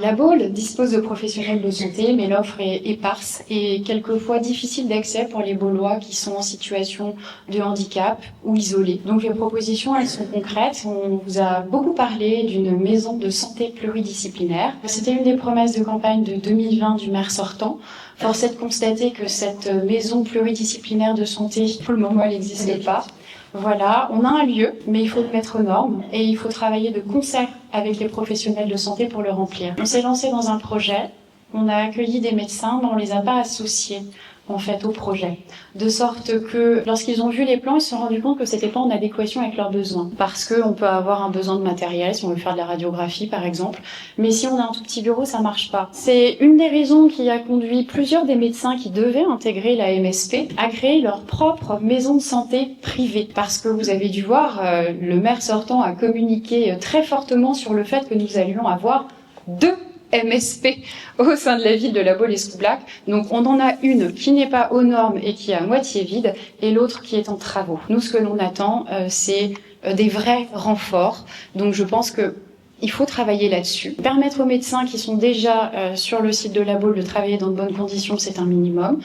La Baule dispose de professionnels de santé, mais l'offre est éparse et quelquefois difficile d'accès pour les Baulois qui sont en situation de handicap ou isolés. Donc les propositions, elles sont concrètes. On vous a beaucoup parlé d'une maison de santé pluridisciplinaire. C'était une des promesses de campagne de 2020 du maire sortant. Force est de constater que cette maison pluridisciplinaire de santé, pour le moment, elle n'existe pas. Voilà, on a un lieu, mais il faut le mettre aux normes et il faut travailler de concert avec les professionnels de santé pour le remplir. On s'est lancé dans un projet, on a accueilli des médecins, mais on les a pas associés en fait au projet, de sorte que lorsqu'ils ont vu les plans, ils se sont rendus compte que c'était pas en adéquation avec leurs besoins, parce que on peut avoir un besoin de matériel si on veut faire de la radiographie par exemple, mais si on a un tout petit bureau, ça marche pas. C'est une des raisons qui a conduit plusieurs des médecins qui devaient intégrer la MSP à créer leur propre maison de santé privée, parce que vous avez dû voir, le maire sortant a communiqué très fortement sur le fait que nous allions avoir 2 MSP au sein de la ville de La Baule-Escoublac. Donc on en a une qui n'est pas aux normes et qui est à moitié vide, et l'autre qui est en travaux. Nous, ce que l'on attend, c'est des vrais renforts. Donc je pense que il faut travailler là-dessus. Permettre aux médecins qui sont déjà sur le site de La Baule de travailler dans de bonnes conditions, c'est un minimum.